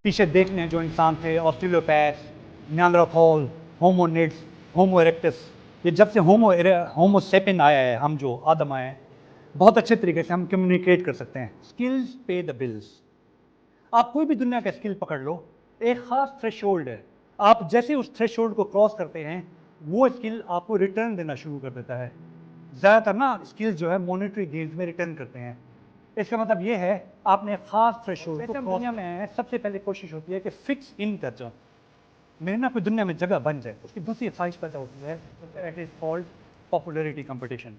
پیچھے دیکھ لیں جو انسان تھے آسٹریلوپیتھ، نیاندرتھال، ہومونیڈس، ہومو ایریکٹس، یہ جب سے ہومو سیپن آیا ہے، ہم جو آدم آئے ہیں، بہت اچھے طریقے سے ہم کمیونیکیٹ کر سکتے ہیں. Skills pay the bills. آپ کوئی بھی دنیا کا اسکل پکڑ لو، ایک خاص تھریش ہولڈ ہے. آپ جیسے اس تھریش ہولڈ کو کراس کرتے ہیں، وہ اسکل آپ کو ریٹرن دینا شروع کر دیتا ہے. زیادہ تر نا اسکل جو ہے مانیٹری گینز میں ریٹرن کرتے ہیں. اس کا مطلب یہ ہے آپ نے خاص تھریش ہولڈ کو دنیا میں سب سے پہلے کوشش ہوتی ہے کہ فکس ان کر جاؤ، میرے نا کوئی دنیا میں جگہ بن جائے. اس کی دوسری خواہش پیدا ہوتی ہے، it is called popularity competition.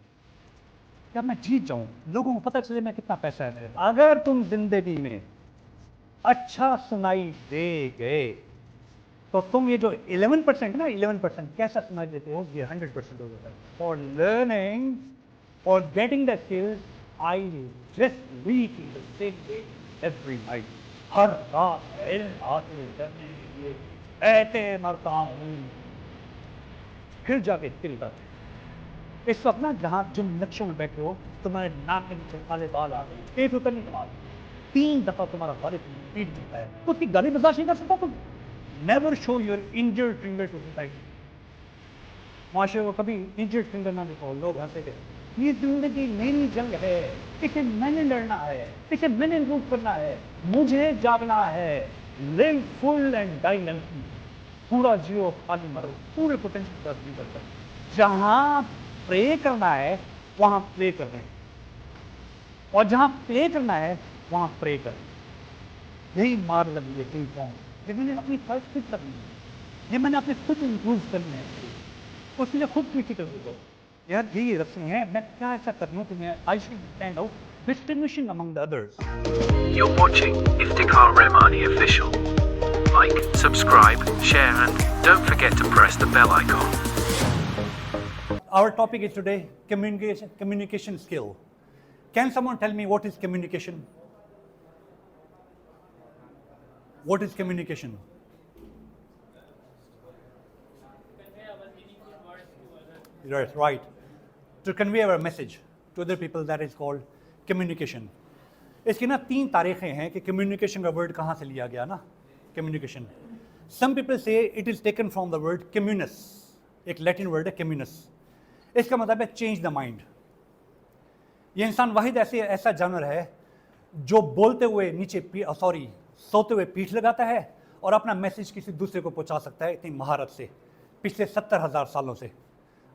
جب میں جیت جاؤں، لوگوں کو پتہ چلے میں کتنا پیسہ ہے. اگر تم زندگی میں اچھا سنائی دے گئے تو تم یہ جو 11% نا 11% کیسا سنائی دیتے ہو، یہ 100% ہو جاتا ہے. فار لرننگ اور getting the skill I just read the same day every night. ہر رات علم حاصل کرنے کے لیے ایسے مرتا ہوں، پھر جا کے اسکل کرتے. اس وقت نا جہاں جن نقشوں میں بیٹھے ہو، تمہارے ناک کے نیچے کالے بال آ گئے، ایک روپے نہیں کما 3 دفعہ تمہارا غالب پیٹ چکا ہے، تو اس کی گالی برداشت نہیں کر سکتا تم. Never show your injured finger to society. معاشرے کو کبھی انجرڈ فنگر نہ دکھاؤ. لوگ ہنسے گے، یہ زندگی میری جنگ ہے، اسے میں نے لڑنا ہے، اسے میں نے امپروو کرنا ہے، مجھے جاگنا ہے. لیو فل اینڈ ڈائی نمکی. پورا جیو، خالی مرو، پورے پوٹینشیل کا بھی کرتا ہے. جہاں پرے کرنا ہے وہاں پلے کر رہے ہیں، اور جہاں پلے کرنا ہے وہاں پرے کریں. یہی مار لگی ہے کئی فارم. یہ میں نے اپنی فرض فٹ کرنی ہے، یہ میں نے اپنے خود امپروو کرنے ہیں، اس لیے خود کی فکر دو. یار یہی رسیں ہیں، میں کیا ایسا کر لوں کہ میں I should stand out distinguishing Umang the others. You're watching Iftikhar Rahmani Official. Like, subscribe, share, and don't forget to press the bell icon. Our topic is today communication skill. Can someone tell me what is communication? What is communication? Right. To convey our message to other people, that is called communication. اس کی نا 3 تاریخیں ہیں کہ communication کا word کہاں سے لیا گیا نا. Communication, some people say it is taken from the word communis. ایک لیٹن ورڈ ہے کمیونس. اس کا مطلب ہے چینج دا مائنڈ. یہ انسان واحد ایسا جانور ہے جو بولتے ہوئے سوتے ہوئے پیٹھ لگاتا ہے اور اپنا میسج کسی دوسرے کو پہنچا سکتا ہے اتنی مہارت سے، پچھلے 70,000 سالوں سے.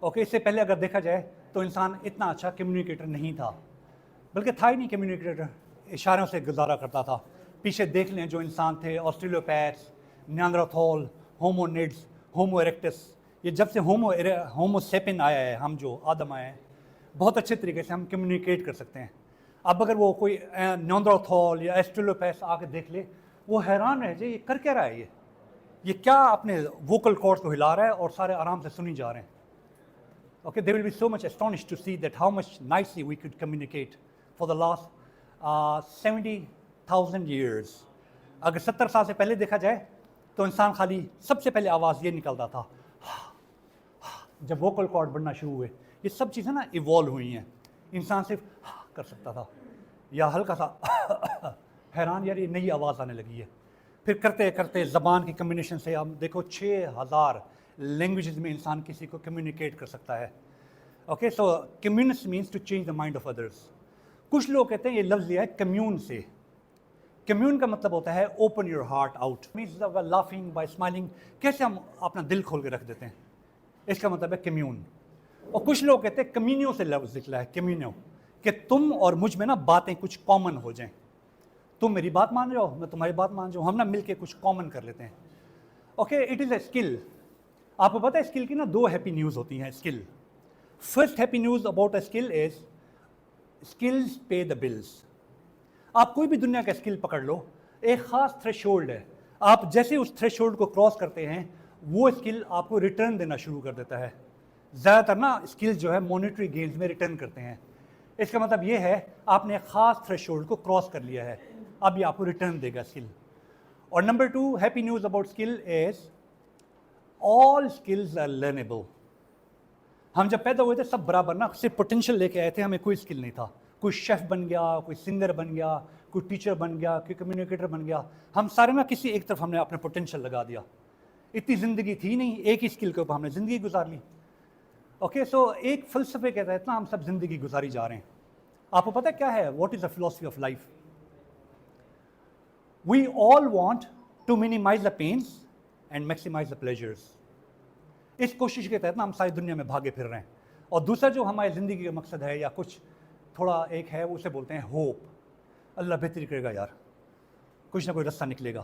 اوکے، اس سے پہلے اگر دیکھا جائے تو انسان اتنا اچھا کمیونیکیٹر نہیں تھا، بلکہ تھا ہی نہیں کمیونیکیٹر، اشاروں سے گزارا کرتا تھا. پیچھے دیکھ لیں جو انسان تھے آسٹریلوپیتھ، نیاندرتھال، ہومونیڈس، ہومو ایریکٹس، یہ جب سے ہومو سیپن آیا ہے، ہم جو آدم آئے ہیں، بہت اچھے طریقے سے ہم کمیونیکیٹ کر سکتے ہیں. اب اگر وہ کوئی نیاندرتھال یا آسٹریلوپیتھ آ کے دیکھ لے، وہ حیران رہ جائے، یہ کر کیا رہا ہے، یہ کیا اپنے ووکل کارڈ کو ہلا رہا ہے اور سارے آرام سے سنی جا رہے ہیں. Okay, they will be so much astonished to see that how much nicely we could communicate for the last 70,000 years. اگر 70 سال سے پہلے دیکھا جائے تو انسان خالی سب سے پہلے آواز یہ نکلتا تھا جب ووکل کارڈ بڑھنا شروع ہوئے. یہ سب چیزیں نا ایوالو ہوئی ہیں. انسان صرف کر سکتا تھا یا ہلکا سا حیران، یار یہ نئی آواز آنے لگی ہے. پھر کرتے کرتے زبان کی کمبینیشن سے ہم دیکھو 6,000 لینگویجز میں انسان کسی کو کمیونیکیٹ کر سکتا ہے. Okay, so communis means to change the mind of others. کچھ لوگ کہتے ہیں یہ لفظ لیا ہے کمیون سے. کمیون کا مطلب ہوتا ہے open your heart out, means by laughing, by smiling. کیسے ہم اپنا دل کھول کے رکھ دیتے ہیں، اس کا مطلب ہے کمیون. اور کچھ لوگ کہتے ہیں کمیونیو سے لفظ نکلا ہے، کمیونیو، کہ تم اور مجھ میں نا باتیں کچھ کامن ہو جائیں. تم میری بات مان رہے ہو، میں تمہاری بات مان رہا ہوں، ہم نا مل کے کچھ کامن کر لیتے ہیں. Okay, it is a skill. آپ کو پتہ ہے اسکل کی نا 2 ہیپی نیوز ہوتی ہیں. Skill, first happy news about a skill is skills pay the bills. آپ کوئی بھی دنیا کا اسکل پکڑ لو، ایک خاص تھریش ہولڈ ہے. آپ جیسے اس تھریش ہولڈ کو کراس کرتے ہیں، وہ اسکل آپ کو ریٹرن دینا شروع کر دیتا ہے. زیادہ تر نا اسکل جو ہے مانیٹری گینز میں ریٹرن کرتے ہیں. اس کا مطلب یہ ہے آپ نے ایک خاص تھریش ہولڈ کو کراس کر لیا ہے، اب یہ آپ کو ریٹرن دے گا اسکل. اور number 2 happy news about skill is all skills are learnable. ہم جب پیدا ہوئے تھے سب برابر نا، صرف پوٹینشیل لے کے آئے تھے، ہمیں کوئی اسکل نہیں تھا. کوئی شیف بن گیا، کوئی سنگر بن گیا، کوئی ٹیچر بن گیا, کوئی کمیونیکیٹر بن گیا. ہم سارے نا کسی ایک طرف ہم نے اپنے پوٹینشیل لگا دیا. اتنی زندگی تھی نہیں, ایک ہی اسکل کے اوپر ہم نے زندگی گزار لی. اوکے, سو ایک فلسفے کے تحت نا ہم سب زندگی گزاری جا رہے ہیں. آپ کو پتہ کیا ہے what is the philosophy of life? We all want to minimize the pains and maximize the pleasures. اس کوشش کے تحت نا ہم ساری دنیا میں بھاگے پھر رہے ہیں. اور دوسرا جو ہماری زندگی کا مقصد ہے یا کچھ تھوڑا ایک ہے, اسے بولتے ہیں ہوپ. اللہ بہتری کرے گا یار, کچھ نہ کوئی رستہ نکلے گا.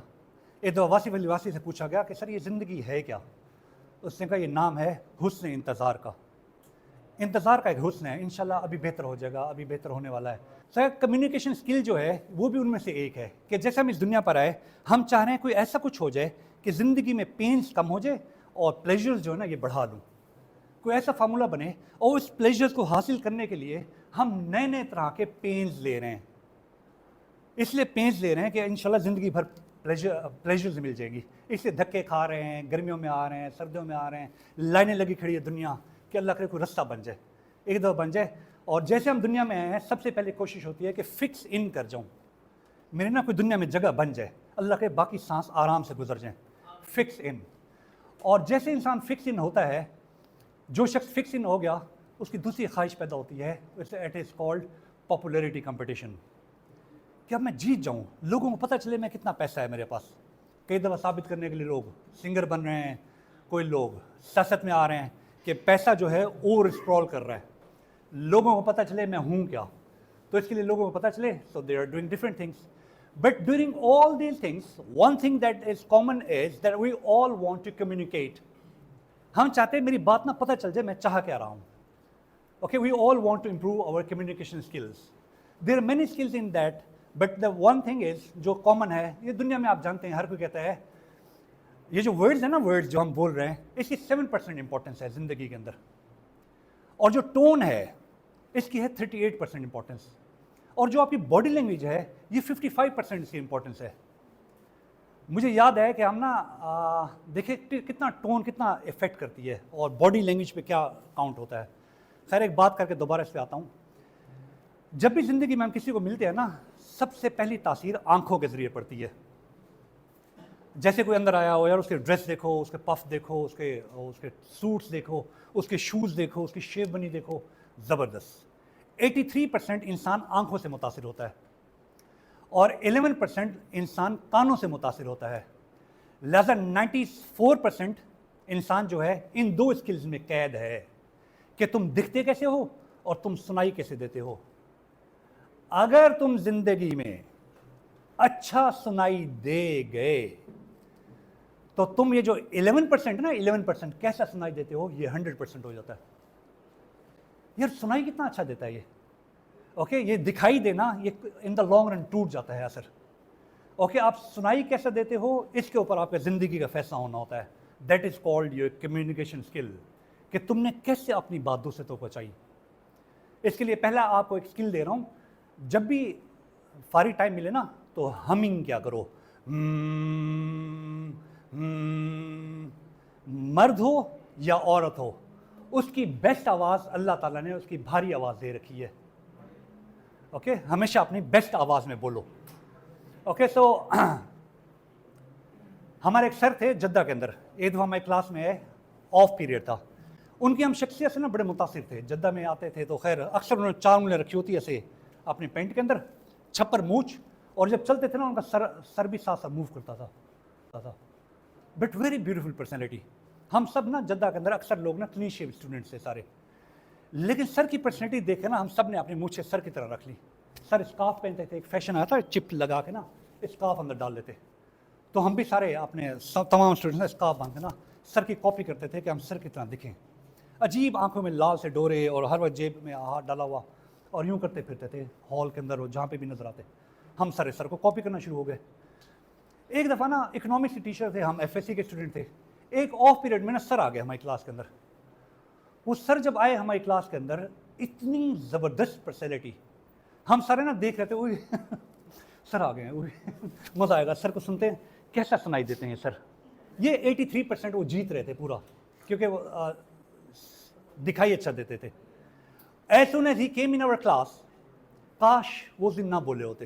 ایک دفعہ واصف علی واصف سے پوچھا گیا کہ سر یہ زندگی ہے کیا؟ اس نے کہا یہ نام ہے حسن انتظار کا. انتظار کا ایک حسن ہے, انشاءاللہ ابھی بہتر ہو جائے گا, ابھی بہتر ہونے والا ہے. سر کمیونیکیشن اسکل جو ہے وہ بھی ان میں سے ایک ہے کہ جیسے ہم اس دنیا پر آئے, ہم چاہ رہے ہیں کوئی ایسا کچھ ہو جائے کہ زندگی میں پینس کم ہو جائے اور پلیجرز جو ہے نا یہ بڑھا لوں. کوئی ایسا فارمولہ بنے, اور اس پلیجرز کو حاصل کرنے کے لیے ہم نئے نئے طرح کے پینز لے رہے ہیں. اس لیے پینز لے رہے ہیں کہ انشاءاللہ زندگی بھر پلیجرز مل جائیں گی. اس لیے دھکے کھا رہے ہیں, گرمیوں میں آ رہے ہیں, سردیوں میں آ رہے ہیں, لائنیں لگی کھڑی ہے دنیا کہ اللہ کرے کوئی رستہ بن جائے, ایک دفعہ بن جائے. اور جیسے ہم دنیا میں آئے ہیں سب سے پہلے کوشش ہوتی ہے کہ فکس ان کر جاؤں, میرے نا کوئی دنیا میں جگہ بن جائے, اللہ کے باقی سانس آرام سے گزر جائیں. فکس ان. اور جیسے انسان فکس ان ہوتا ہے, جو شخص فکس ان ہو گیا اس کی دوسری خواہش پیدا ہوتی ہے, it is called popularity competition. کہ اب میں جیت جاؤں, لوگوں کو پتہ چلے میں کتنا پیسہ ہے میرے پاس. کئی دفعہ ثابت کرنے کے لیے لوگ سنگر بن رہے ہیں, کوئی لوگ سیاست میں آ رہے ہیں کہ پیسہ جو ہے اوور اسکرول کر رہا ہے, لوگوں کو پتہ چلے میں ہوں کیا. تو اس کے لیے لوگوں کو پتہ چلے, so they are doing different things. But during all these things one thing that is common is that we all want to communicate. ہم چاہتے ہیں میری بات نہ پتہ چل جائے میں چاہ کیا رہا ہوں. Okay, we all want to improve our communication skills. There are many skills in that, but the one thing is جو کامن ہے, یہ دنیا میں آپ جانتے ہیں ہر کوئی کہتا ہے یہ جو ورڈز ہیں نا, ورڈز جو ہم بول رہے ہیں اس کی 7% امپورٹنس ہے زندگی کے اندر, اور جو ٹون ہے اس کی ہے 38% امپورٹنس, اور جو آپ کی باڈی لینگویج ہے یہ 55% اس کی امپورٹنس ہے. مجھے یاد ہے کہ ہم نا دیکھیں کتنا ٹون کتنا افیکٹ کرتی ہے اور باڈی لینگویج پہ کیا کاؤنٹ ہوتا ہے. خیر ایک بات کر کے دوبارہ اس پہ آتا ہوں. جب بھی زندگی میں ہم کسی کو ملتے ہیں نا, سب سے پہلی تاثیر آنکھوں کے ذریعے پڑتی ہے. جیسے کوئی اندر آیا ہو یار, اس کے ڈریس دیکھو, اس کے پف دیکھو, اس کے سوٹس دیکھو, اس کے شوز دیکھو, اس کی شیو بنی دیکھو, زبردست. 83% انسان آنکھوں سے متاثر ہوتا ہے اور 11% انسان کانوں سے متاثر ہوتا ہے. لہذا 94% انسان جو ہے ان دو اسکلز میں قید ہے کہ تم دکھتے کیسے ہو اور تم سنائی کیسے دیتے ہو. اگر تم زندگی میں اچھا سنائی دے گئے تو تم یہ جو 11% نا 11% کیسا سنائی دیتے ہو یہ 100% ہو جاتا ہے. یار سنائی کتنا اچھا دیتا ہے یہ. اوکے, یہ دکھائی دینا یہ ان دا لانگ رن ٹوٹ جاتا ہے اثر. اوکے, آپ سنائی کیسا دیتے ہو اس کے اوپر آپ کا زندگی کا فیصلہ ہونا ہوتا ہے. That is called your communication skill, کہ تم نے کیسے اپنی بات دوسرے تک پہنچائی. اس کے لیے پہلا آپ کو ایک اسکل دے رہا ہوں, جب بھی فارغ ٹائم ملے نا تو ہمنگ کیا کرو. مرد ہو یا عورت ہو, اس کی بیسٹ آواز اللہ تعالیٰ نے اس کی بھاری آواز دے رکھی ہے. اوکے, ہمیشہ اپنی بیسٹ آواز میں بولو. اوکے, سو ہمارے ایک سر تھے جدہ کے اندر, ایک دفعہ ہماری کلاس میں آف پیریڈ تھا. ان کی ہم شخصیت سے نا بڑے متاثر تھے. جدہ میں آتے تھے تو خیر اکثر انہوں نے 4 انگلیاں رکھی ہوتی ایسے اپنی پینٹ کے اندر, چھپر مونچھ, اور جب چلتے تھے نا ان کا سر بھی ساتھ ساتھ موو کرتا تھا. But very beautiful personality. ہم سب نا جدہ کے اندر اکثر لوگ نا کلین شیو اسٹوڈنٹس تھے سارے, لیکن سر کی پرسنالٹی دیکھ کے نا ہم سب نے اپنی مونچھیں سر کی طرح رکھ لی. سر اسکارف پہنتے تھے, ایک فیشن آیا تھا چپ لگا کے نا اسکارف اندر ڈال لیتے, تو ہم بھی سارے اپنے تمام اسٹوڈنٹس اسکارف باندھ کے نا سر کی کاپی کرتے تھے کہ ہم سر کی طرح دکھیں. عجیب آنکھوں میں لال سے ڈورے اور ہر وقت جیب میں ہاتھ ڈالا ہوا, اور یوں کرتے پھرتے تھے ہال کے اندر, اور جہاں پہ بھی نظر آتے ہم سارے سر کو کاپی کرنا شروع ہو گئے. ایک دفعہ نا اکنامکس کے ٹیچر تھے, ہم FSC کے اسٹوڈنٹ تھے. ایک آف پیریڈ میں نا سر آ گئے ہماری کلاس کے اندر. وہ سر جب آئے ہماری کلاس کے اندر, اتنی زبردست پرسنالٹی, ہم سارے نا دیکھ رہے تھے, اوہ سر آ گئے ہیں, مزہ آئے گا سر کو سنتے ہیں کیسا سنائی دیتے ہیں سر. یہ 83% وہ جیت رہے تھے پورا, کیونکہ وہ دکھائی اچھا دیتے تھے. As soon as he came in our class, کاش وہ دن نہ بولے ہوتے.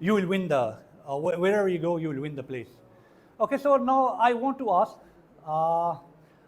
you will win the wherever you go you will win the place. Okay, so now I want to ask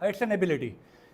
It's an ability.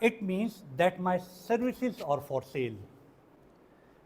it means that my services are for sale.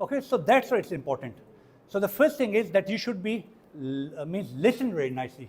Okay, so that's why it's important. So the first thing is that you should be means listen very nicely.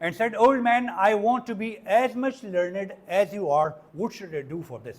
and said, old man, I want to be as much learned as you are, what should I do for this?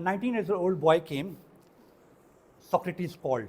19 years old boy came, Socrates called,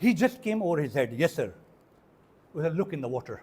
He just came over his head, yes sir. With a look in the water.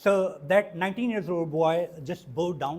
So that 19 years old boy just bowed down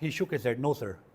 He shook his head, no sir,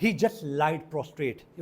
He just lied prostrate,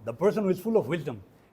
The person who is full of wisdom,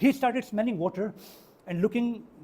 He started smelling water and looking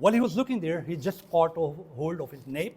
While he was looking there, he just caught hold of his nape,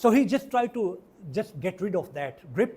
So he just tried to just get rid of that grip,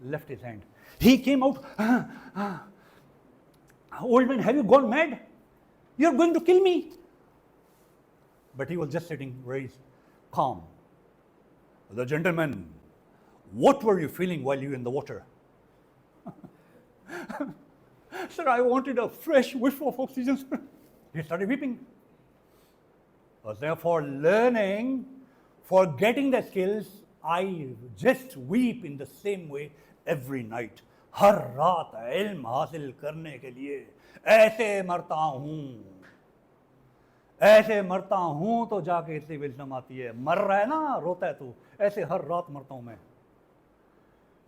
left his hand. He came out, old man, have you gone mad? You're going to kill me. but he was just sitting very calm. The gentleman, what were you feeling while you were in the water? Sir, I wanted a fresh whiff of oxygen. He started weeping. Therefore, learning, for getting the skills, I just weep in the same way every night. ہر رات علم حاصل کرنے کے لیے ایسے مرتا ہوں تو جا کے اتنی وزڈم آتی ہے. مر رہا ہے نا, روتا ہے تو, ایسے ہر رات مرتا ہوں میں,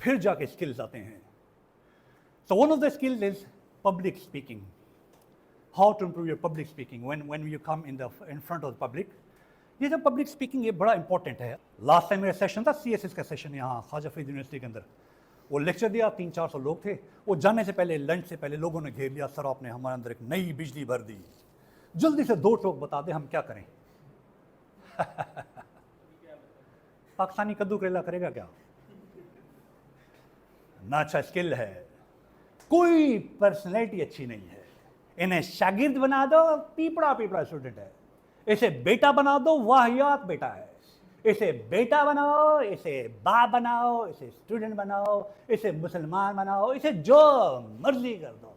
پھر جا کے اسکلز آتے ہیں. So one of the skills is public speaking. How to improve your public speaking when you come in front of the public. یہ جو پبلک اسپیکنگ یہ بڑا امپورٹنٹ ہے. لاسٹ ٹائم میرا سیشن تھا CSS کا سیشن یہاں خواجہ فرید یونیورسٹی کے اندر. وہ لیکچر دیا, 300-400 لوگ تھے. وہ جانے سے پہلے, لنچ سے پہلے لوگوں نے گھیر لیا, سر آپ نے ہمارے اندر ایک نئی بجلی بھر دی, جلدی سے 2 ٹوک بتا دیں ہم کیا کریں. پاکستانی کدو کریلا کرے گا کیا؟ نہ اچھا اسکل ہے, کوئی پرسنالٹی اچھی نہیں ہے. انہیں شاگرد بنا دو, پیپڑا اسٹوڈنٹ ہے. اسے بیٹا بنا دو, واہیات بیٹا ہے. اسے بیٹا بناؤ, اسے باپ بناؤ, اسے اسٹوڈنٹ بناؤ, اسے مسلمان بناؤ, اسے جو مرضی کر دو.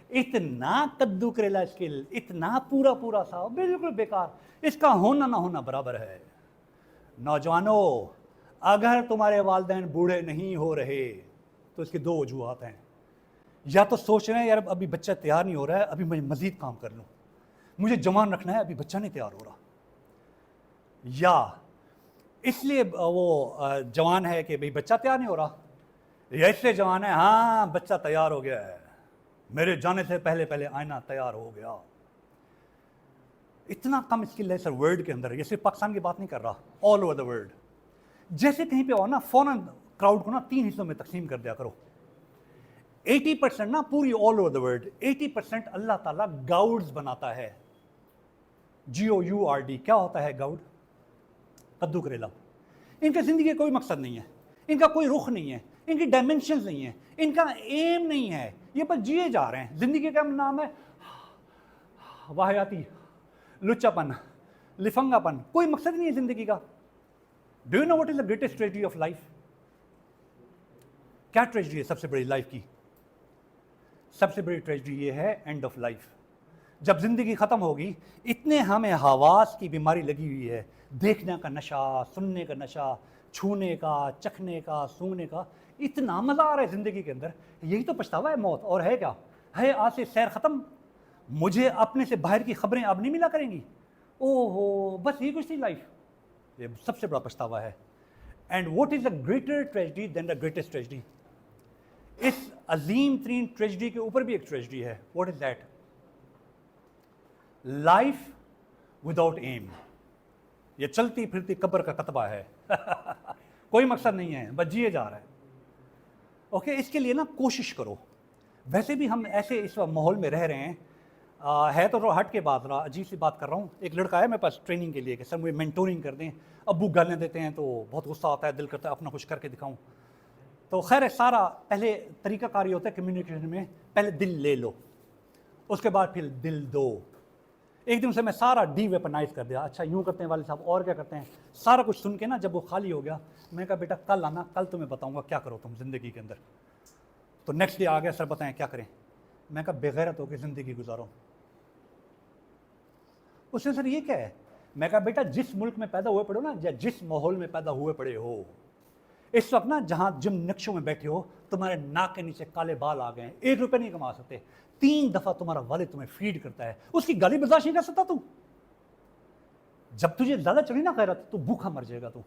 اتنا کدو کریلا اسکل, اتنا پورا سا, بالکل بیکار. اس کا ہونا نہ ہونا برابر ہے. نوجوانوں, اگر تمہارے والدین بوڑھے نہیں ہو رہے تو اس کی 2 وجوہات ہیں. یا تو سوچ رہے ہیں یار ابھی بچہ تیار نہیں ہو رہا ہے, ابھی میں مزید کام کر لوں, مجھے جوان رکھنا ہے, ابھی بچہ نہیں تیار ہو رہا. یا اس لیے وہ جوان ہے کہ بھئی بچہ تیار نہیں ہو رہا, یا اس لیے جوان ہے ہاں بچہ تیار ہو گیا ہے, میرے جانے سے پہلے آئینہ تیار ہو گیا. اتنا کم اسکل ہے سر ورلڈ کے اندر. یہ صرف پاکستان کی بات نہیں کر رہا, آل اوور دا ورلڈ. جیسے کہیں پہ ہو نا, فوراً کراؤڈ کو نا 3 حصوں میں تقسیم کر دیا کرو. 80% نا پوری آل اوور دا ورلڈ, 80% اللہ تعالیٰ گاؤڈز بناتا ہے. GOURD. کیا ہوتا ہے گاؤڈ؟ کدو کریلا. ان کا زندگی کا کوئی مقصد نہیں ہے, ان کا کوئی رخ نہیں ہے, ان کی ڈائمنشنز نہیں ہیں, ان کا ایم نہیں ہے, یہ بس جیے جا رہے ہیں. زندگی کا نام ہے واہیاتی, لچا پن, لفنگا پن. کوئی مقصد نہیں ہے زندگی کا. Do you know what is the greatest tragedy of life? کیا ٹریجڈی ہے سب سے بڑی لائف کی؟ سب سے بڑی ٹریجڈی یہ ہے اینڈ آف لائف. جب زندگی ختم ہوگی, اتنے ہمیں حواس کی بیماری لگی ہوئی ہے, دیکھنے کا نشہ, سننے کا نشہ, چھونے کا, چکھنے کا, سونگنے کا, اتنا مزہ آ رہا ہے زندگی کے اندر. یہی تو پچھتاوا ہے موت, اور ہے کیا ہے؟ آج سے سیر ختم, مجھے اپنے سے باہر کی خبریں اب نہیں ملا کریں گی. او ہو, بس یہ کچھ تھی لائف. یہ سب سے بڑا پچھتاوا ہے. And what is a greater tragedy than the greatest tragedy? اس عظیم ترین ٹریجڈی کے اوپر بھی ایک ٹریجڈی ہے. What is that? Life without aim. یہ چلتی پھرتی قبر کا کتبہ ہے. کوئی مقصد نہیں ہے, بس جیے جا رہا ہے. اوکے, اس کے لیے نا کوشش کرو. ویسے بھی ہم ایسے اس ماحول میں رہ رہے ہیں, ہے تو ہٹ کے بات رہا, عجیب سی بات کر رہا ہوں. ایک لڑکا ہے میرے پاس ٹریننگ کے لیے کہ سر مجھے مینٹورنگ کر دیں. ابو گالیاں دیتے ہیں تو بہت غصہ آتا ہے, دل کرتا ہے اپنا کچھ کر کے دکھاؤں. تو خیر سارا پہلے طریقہ کار یہ ہوتا ہے کمیونیکیشن میں, پہلے دل لے لو, اس کے بعد پھر دل دو. ایک دن سے میں سارا ڈی ویپنائز کر دیا. اچھا یوں کرتے ہیں والد صاحب, اور کیا کرتے ہیں؟ سارا کچھ سن کے نا جب وہ خالی ہو گیا, میں کہا بیٹا کل آنا, کل تمہیں بتاؤں گا کیا کرو تم زندگی کے اندر. تو نیکسٹ ڈے آ گیا, سر بتائیں کیا کریں. میں کہا بغیرت ہو کے زندگی گزارو. اس نے سر یہ کیا ہے؟ میں کہا بیٹا جس ملک میں پیدا ہوئے پڑے ہو نا, یا جس ماحول میں پیدا ہوئے پڑے ہو, اس وقت نا جہاں جن نقشوں میں بیٹھے ہو, تمہارے ناک کے نیچے کالے بال آ گئے ہیں, 1 روپے نہیں کما سکتے, 3 دفعہ تمہارا والد تمہیں فیڈ کرتا ہے, اس کی گالی برداشت نہیں کر سکتا تو. جب تجھے زیادہ چڑھی نا غیرت تو بھوکا مر جائے گا تو.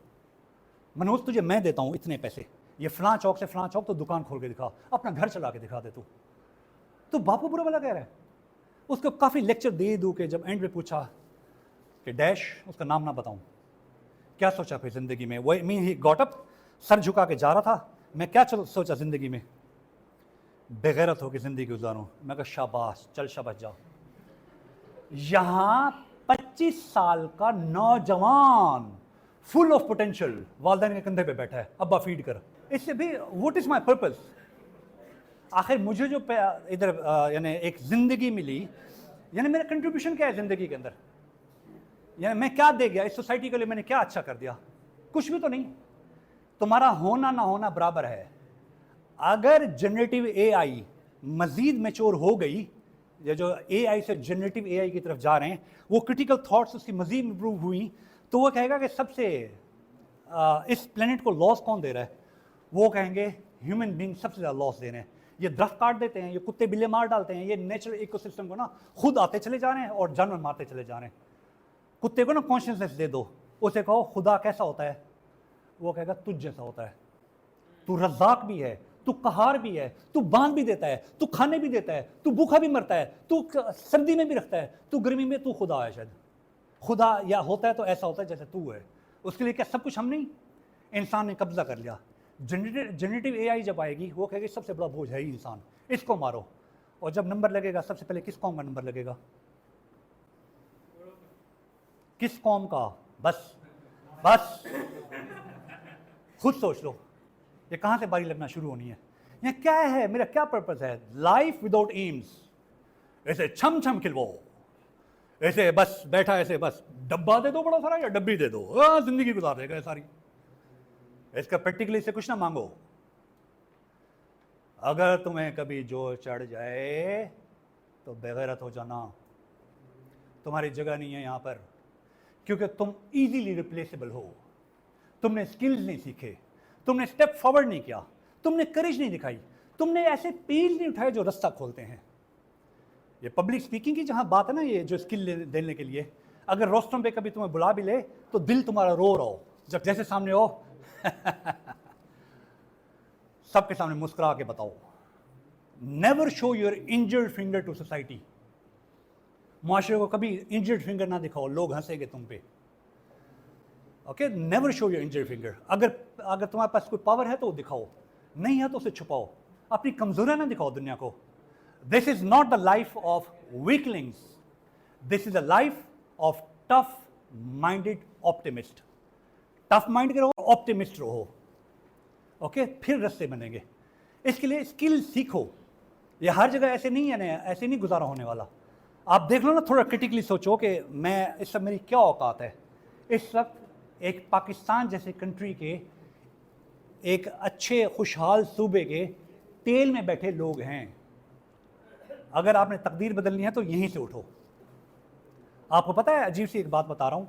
منوج تجھے میں دیتا ہوں اتنے پیسے, یہ فلاں چوک سے فلاں چوک تو دکان کھول کے دکھا, اپنا گھر چلا کے دکھا دے تو باپ کو برا بھلا کہہ رہا ہے. اس کو کافی لیکچر دے دوں کہ جب اینڈ پہ پوچھا کہ ڈیش, اس کا نام نہ بتاؤں, کیا سوچا پھر زندگی میں؟ وہ ہی گاٹ اپ, سر جھکا کے جا رہا تھا. میں کیا سوچا زندگی میں؟ بغیرت ہو کے زندگی گزاروں. میں کہا شاباش, چل شاباش جاؤ. یہاں 25 سال کا نوجوان فل آف پوٹینشیل والدین کے کندھے پہ بیٹھا ہے, ابا فیڈ کر. اس سے بھی واٹ از مائی پرپز؟ آخر مجھے جو ادھر یعنی ایک زندگی ملی, یعنی میرا کنٹریبیوشن کیا ہے زندگی کے اندر؟ یعنی میں کیا دے گیا اس سوسائٹی کے لیے, میں نے کیا اچھا کر دیا؟ کچھ بھی تو نہیں. تمہارا ہونا نہ ہونا برابر ہے. اگر جنریٹو اے آئی مزید میچور ہو گئی, یا جو اے آئی سے جنریٹو اے آئی کی طرف جا رہے ہیں, وہ کرٹیکل تھاٹس اس کی مزید امپروو ہوئی, تو وہ کہے گا کہ سب سے اس پلینٹ کو لاس کون دے رہا ہے؟ وہ کہیں گے ہیومن بینگ سب سے زیادہ لاس دے رہے ہیں. یہ درخت کاٹ دیتے ہیں, یہ کتے بلے مار ڈالتے ہیں, یہ نیچرل ایکو سسٹم کو نا خود آتے چلے جا رہے ہیں اور جانور مارتے چلے جا رہے ہیں. کتے کو نا کانشیسنس دے دو, اسے کہو خدا کیسا ہوتا ہے, وہ کہے گا تجھ جیسا ہوتا ہے. تو رزاق بھی ہے, تو قہار بھی ہے, تو باندھ بھی دیتا ہے, تو کھانے بھی دیتا ہے, تو بھوکا بھی مرتا ہے, تو سردی میں بھی رکھتا ہے, تو گرمی میں, تو خدا ہے. شاید خدا یا ہوتا ہے تو ایسا ہوتا ہے جیسے تو ہے. اس کے لیے کیا سب کچھ ہم نہیں؟ انسان نے قبضہ کر لیا. جنریٹو اے آئی جب آئے گی, وہ کہے گی سب سے بڑا بوجھ ہے ہی انسان, اس کو مارو. اور جب نمبر لگے گا, سب سے پہلے کس قوم کا نمبر لگے گا؟ کس قوم کا؟ بس خود سوچ لو, یہ کہاں سے باری لگنا شروع ہونی ہے؟ یہ کیا ہے, میرا کیا پرپز ہے؟ Life without aims. ایسے چھم چھم کھلو, ایسے بس بیٹھا, ایسے بس ڈبہ دے دو بڑا سارا, یا ڈبی دے دو, زندگی گزار دے گا ساری. اس کا پریکٹیکلی سے کچھ نہ مانگو. اگر تمہیں کبھی جو چڑھ جائے تو بےغیرت ہو جانا, تمہاری جگہ نہیں ہے یہاں پر, کیونکہ تم ایزیلی ریپلیسیبل ہو. تم نے سکلز نہیں سیکھے, تم نے اسٹیپ فارورڈ نہیں کیا, تم نے کریج نہیں دکھائی, تم نے ایسے پیل نہیں اٹھائے جو رستہ کھولتے ہیں. یہ پبلک اسپیکنگ کی جہاں بات ہے نا, یہ جو اسکل دینے کے لیے, اگر روسٹرم پہ کبھی تمہیں بلا بھی لے تو دل تمہارا رو رہا ہو, جب جیسے سامنے ہو سب کے سامنے مسکرا کے بتاؤ. Never show your injured finger to society. معاشرے کو کبھی انجرڈ فنگر نہ دکھاؤ, لوگ ہنسیں گے تم پہ. Okay, never show your injured finger. اگر تمہارے پاس کوئی پاور ہے تو دکھاؤ, نہیں ہے تو اسے چھپاؤ. اپنی کمزوریاں نہ دکھاؤ دنیا کو. This is not the life of weaklings, this is the life of tough minded optimist. Tough mind کے رہو, آپٹیمسٹ رہو. اوکے, پھر رستے بنیں گے. اس کے لیے اسکل سیکھو. یہ ہر جگہ ایسے نہیں ہے, ایسے نہیں گزارا ہونے والا. آپ دیکھ لو نا, تھوڑا کرٹیکلی سوچو کہ میں اس وقت میری کیا اوقات ہے. اس وقت ایک پاکستان جیسے کنٹری کے, ایک اچھے خوشحال صوبے کے تیل میں بیٹھے لوگ ہیں. اگر آپ نے تقدیر بدلنی ہے تو یہیں سے اٹھو. آپ کو پتہ ہے, عجیب سی ایک بات بتا رہا ہوں,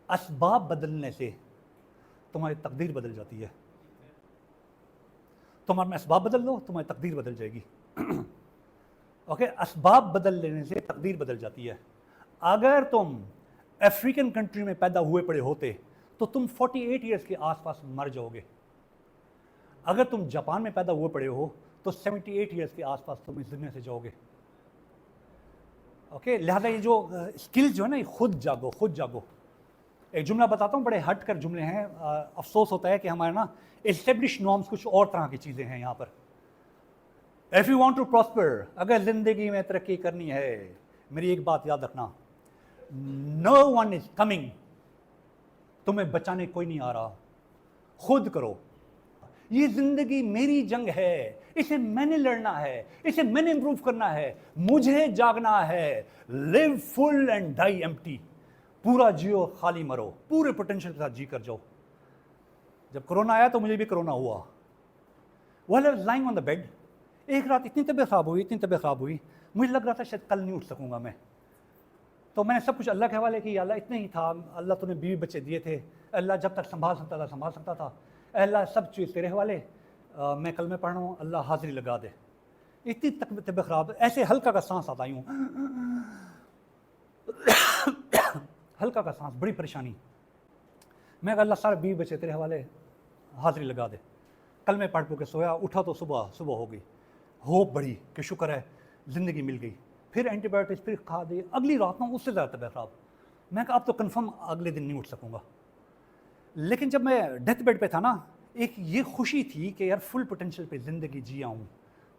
اسباب بدلنے سے تمہاری تقدیر بدل جاتی ہے. تم اپنے اسباب بدل لو, تمہاری تقدیر بدل جائے گی. اوکے, اسباب بدل لینے سے تقدیر بدل جاتی ہے. اگر تم افریقن کنٹری میں پیدا ہوئے پڑے ہوتے تو تم 48 ایئرس کے آس پاس مر جاؤ گے. اگر تم جاپان میں پیدا ہوئے پڑے ہو تو 78 ایئرس کے آس پاس تم اس دنیا سے جاؤ گے. اوکے, لہذا یہ جو اسکل جو ہے نا, یہ خود جاگو, خود جاگو. ایک جملہ بتاتا ہوں, بڑے ہٹ کر جملے ہیں. افسوس ہوتا ہے کہ ہمارے نا اسٹیبلش نارمز کچھ اور طرح کی چیزیں ہیں یہاں پر. If you want to prosper, اگر زندگی میں ترقی کرنی ہے, میری ایک بات یاد رکھنا, no one is coming. تمہیں بچانے کوئی نہیں آ رہا, خود کرو. یہ زندگی میری جنگ ہے, اسے میں نے لڑنا ہے, اسے میں نے امپروو کرنا ہے, مجھے جاگنا ہے. live full and die empty. پورا جیو, خالی مرو, پورے پوٹینشیل کے ساتھ جی کر جاؤ. جب کرونا آیا تو مجھے بھی کرونا ہوا. while I was lying on the bed, ایک رات اتنی طبیعت خراب ہوئی, مجھے لگ رہا تھا شاید کل نہیں اٹھ سکوں گا میں. تو میں نے سب کچھ اللہ کے حوالے کیا. اللہ اتنے ہی تھا, اللہ تو نے بیوی بچے دیے تھے, اللہ جب تک سنبھال سکتا تھا. اللہ سب چیز تیرے حوالے, میں کلمے پڑھ رہا ہوں, اللہ حاضری لگا دے. اتنی طبیعت خراب, ایسے ہلکا کا سانس آتا ہوں, ہلکا کا سانس, بڑی پریشانی. میں اللہ سارے بیوی بچے تیرے حوالے, حاضری لگا دے. کلمے پڑھ کے سویا, اٹھا تو صبح ہو گئی. ہوپ بڑھی کہ شکر ہے زندگی مل گئی. پھر اینٹی بایوٹکس پھر کھا دی. اگلی رات میں اس سے زیادہ طبیعت خراب. میں کہا اب تو کنفرم اگلے دن نہیں اٹھ سکوں گا. لیکن جب میں ڈیتھ بیڈ پہ تھا نا, ایک یہ خوشی تھی کہ یار فل پوٹینشیل پہ زندگی جیا ہوں,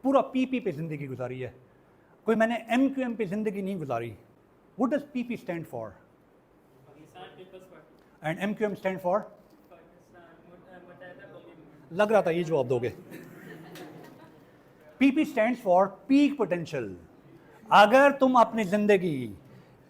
پورا پی پی پہ زندگی گزاری ہے. کوئی میں نے ایم کیو ایم پہ زندگی نہیں گزاری. What does P P stand for? And M Q M stand for? لگ رہا تھا یہ جواب دو گے. P P stand for peak potential. اگر تم اپنی زندگی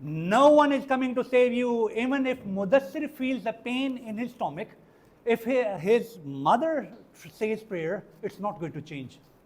No one is coming to save you, even if Mudassir feels a pain in his stomach, if his mother says prayer, it's not going to change.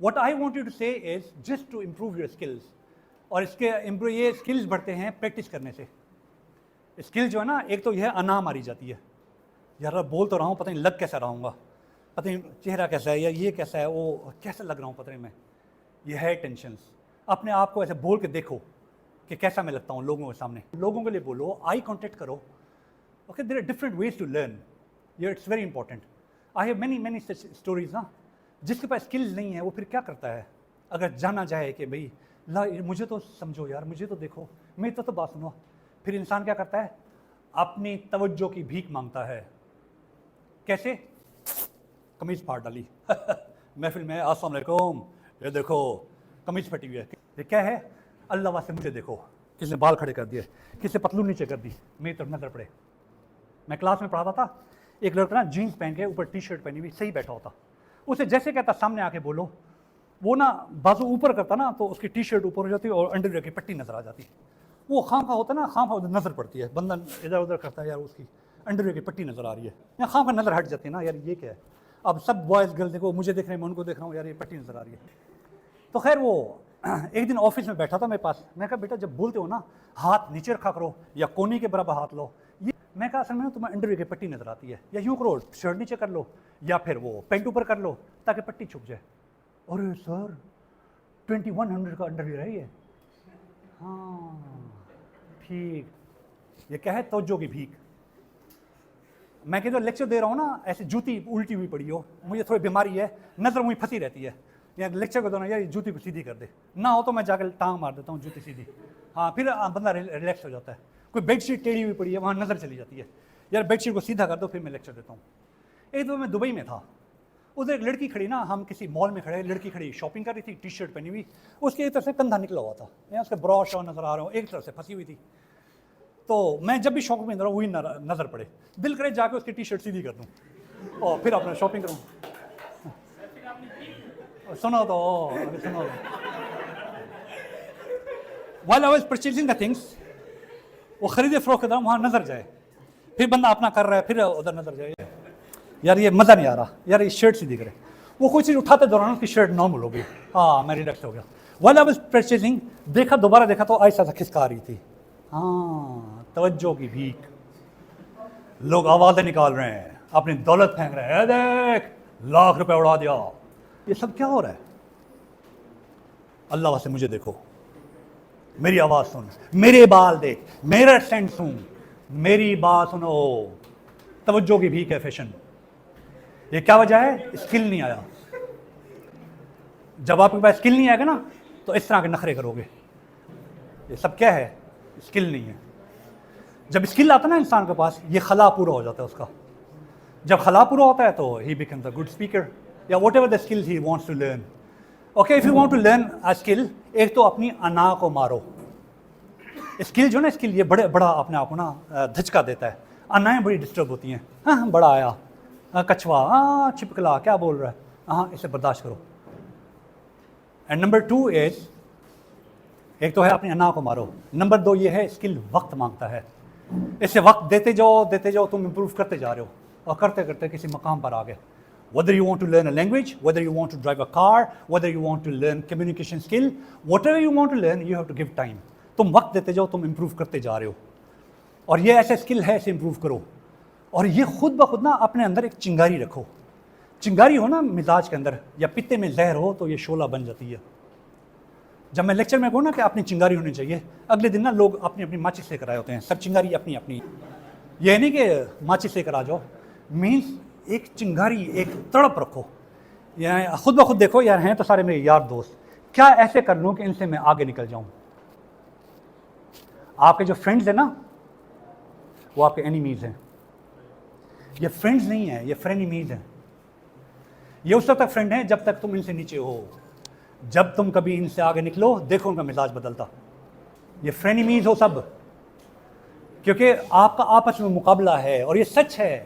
What I want you to say is just to improve your skills. اور اس کے یہ skills بڑھتے ہیں practice کرنے سے. Skill جو ہے نا, ایک تو یہ ہے انا ماری جاتی ہے, یار بول تو رہا ہوں پتہ نہیں لگ کیسا رہا ہوں گا, پتہ نہیں چہرہ کیسا ہے, یا یہ کیسا ہے, وہ کیسا لگ رہا ہوں پتہ نہیں میں. یہ ہے ٹینشنس. اپنے آپ کو ایسے بول کے دیکھو کہ کیسا میں لگتا ہوں لوگوں کے سامنے. لوگوں کے لیے بولو, آئی کانٹیکٹ کرو. Okay, there are different ways to learn. It's very important. I have many stories نا. جس کے پاس اسکلز نہیں ہے وہ پھر کیا کرتا ہے, اگر جانا چاہے کہ بھائی مجھے تو سمجھو یار, مجھے تو دیکھو, میری تو بات سنو, پھر انسان کیا کرتا ہے, اپنی توجہ کی بھیک مانگتا ہے. کیسے؟ قمیض پھاڑ ڈالی محفل میں, السلام علیکم, یہ دیکھو قمیض پھٹی ہوئی ہے. یہ کیا ہے؟ اللہ واسطے مجھے دیکھو. کس نے بال کھڑے کر دیے, کس نے پتلون نیچے کر دی, میری طرف نظر پڑے. میں کلاس میں پڑھاتا تھا, ایک لڑکا نا جینس پہن کے اوپر ٹی شرٹ پہنی ہوئی صحیح بیٹھا ہوتا. اسے جیسے کہتا سامنے آ کے بولو, وہ نا بازو اوپر کرتا نا تو اس کی ٹی شرٹ اوپر ہو جاتی اور انڈر ویئر کی پٹی نظر آ جاتی. وہ خام خواہ ہوتا ہے نا, خام خواہ نظر پڑتی ہے, بندہ ادھر ادھر کرتا ہے, یار اس کی انڈر ویئر کی پٹی نظر آ رہی ہے, یا خام خواہ نظر ہٹ جاتی ہے نا, یار یہ کیا ہے. اب سب بوائز گرل دیکھو, مجھے دیکھ رہے ہیں, میں ان کو دیکھ رہا ہوں, یار یہ پٹی نظر آ رہی ہے. تو خیر وہ ایک دن آفس میں بیٹھا تھا میرے پاس. میں کہا بیٹا جب بولتے ہو نا ہاتھ نیچے رکھا کرو یا کونی کے برابر ہاتھ لو. یہ میں کہا اصل میں تمہیں انڈر ویئر کی پٹی نظر آتی ہے, یا یوں کرو شرٹ نیچے کر لو یا پھر وہ پینٹ اوپر کر لو تاکہ پٹی چھپ جائے. ارے سر 2100 کا انڈر ویئر ہے یہ. ہاں ٹھیک. یہ کیا ہے؟ توجہ کی بھیک. میں کہتا ہوں لیکچر دے رہا ہوں نا, ایسے جوتی الٹی ہوئی پڑی ہو, مجھے تھوڑی بیماری ہے, نظر مجھے پھنسی رہتی ہے, یا لیکچر کو دونوں یار جوتی کو سیدھی کر دے, نہ ہو تو میں جا کے ٹانگ مار دیتا ہوں جوتی سیدھی. ہاں پھر بندہ ریلیکس ہو جاتا ہے. کوئی بیڈ شیٹ ٹیڑھی ہوئی پڑی ہے, وہاں نظر چلی جاتی ہے, یار بیڈ شیٹ کو سیدھا کر دو, پھر میں لیکچر دیتا ہوں. ایک دفعہ میں دبئی میں تھا, ادھر ایک لڑکی کھڑی نا, ہم کسی مال میں کھڑے, لڑکی کھڑی شاپنگ کر رہی تھی, ٹی شرٹ پہنی ہوئی, اس کے ایک طرف سے کندھا نکلا ہوا تھا, یا اس کے برا شو نظر آ رہا ہوں, ایک طرف سے پھنسی ہوئی تھی. تو میں جب بھی شاپنگ میں وہی نظر پڑے, دل کرے جا کے اس کی ٹی شرٹ سیدھی کر دوں اور پھر اپنا شاپنگ کروں. سنو تو سنو. While I was purchasing the things, وہ خریدے فروخت کر رہا ہوں, وہاں نظر جائے, پھر بندہ اپنا کر رہا ہے, پھر ادھر نظر جائے, یار یہ مزہ نہیں آ رہا, یار یہ شرٹ سیدھی کرے. وہ کوئی چیز اٹھاتے دوران اس کی شرٹ نارمل ہو گئی, ہاں میں ریلیکس ہو گیا. While I was purchasing, دیکھا دوبارہ دیکھا تو ایسا کھسکا رہی تھی. ہاں توجہ کی بھیک. لوگ آوازیں نکال رہے ہیں, اپنی دولت پھینک رہے ہیں, دیکھ لاکھ روپے اڑا دیا. یہ سب کیا ہو رہا ہے؟ اللہ واسطے مجھے دیکھو, میری آواز سن, میرے بال دیکھ, میرا سینٹ سن, میری بات سنو. توجہ کی بھیک ہے فیشن. یہ کیا وجہ ہے؟ اسکل نہیں آیا. جب آپ کے پاس اسکل نہیں آئے گا نا تو اس طرح کے نخرے کرو گے. یہ سب کیا ہے؟ اسکل نہیں ہے. جب اسکل آتا ہے نا انسان کے پاس, یہ خلا پورا ہو جاتا ہے اس کا. جب خلا پورا ہوتا ہے تو ہی بیکمز اے گڈ اسپیکر یا واٹ ایور دا اسکل ہی wants to learn. Okay, if you want to learn a skill, ایک تو اپنی انا کو مارو. اسکل جو نا اسکل یہ بڑا اپنے آپ کو نا دھچکا دیتا ہے. انائیں بڑی ڈسٹرب ہوتی ہیں. ہاں بڑا آیا, کچھوا, ہاں چھپکلا, کیا بول رہا ہے, ہاں اسے برداشت کرو. اینڈ نمبر 2 از, ایک تو ہے اپنی انا کو مارو. نمبر 2 یہ ہے اسکل وقت مانگتا ہے. اسے وقت دیتے جاؤ تم امپروو کرتے جا رہے ہو, اور کرتے کرتے کسی مقام پر آ گئے. Whether you want to learn a language, whether you want to drive a car, whether you want to learn communication skill, whatever you want to learn, you have to give time. تم وقت دیتے جاؤ, تم improve کرتے جا رہے ہو. اور یہ ایسے اسکل ہے, اسے امپروو کرو. اور یہ خود بخود نا اپنے اندر ایک چنگاری رکھو. چنگاری ہو نا مزاج کے اندر, یا پتے میں زہر ہو تو یہ شعلہ بن جاتی ہے. جب میں لیکچر میں کہوں نا کہ اپنی چنگاری ہونی چاہیے, اگلے دن نا لوگ اپنی اپنی ماچس لے کر آئے ہوتے ہیں. سب چنگاری اپنی اپنی. یہ نہیں کہ ماچس لے کر آ جاؤ, مینس ایک چنگاری, ایک تڑپ رکھو. یعنی خود بخود دیکھو, یار ہیں تو سارے میرے یار دوست, کیا ایسے کر لوں کہ ان سے میں آگے نکل جاؤں. آپ کے جو فرینڈز ہیں نا وہ آپ کے اینیمیز ہیں. یہ فرینڈز نہیں ہیں, یہ فرینیمیز ہیں. یہ اس وقت تک فرینڈ ہیں جب تک تم ان سے نیچے ہو. جب تم کبھی ان سے آگے نکلو, دیکھو ان کا مزاج بدلتا. یہ فرینیمیز ہو سب, کیونکہ آپ کا آپس میں مقابلہ ہے, اور یہ سچ ہے.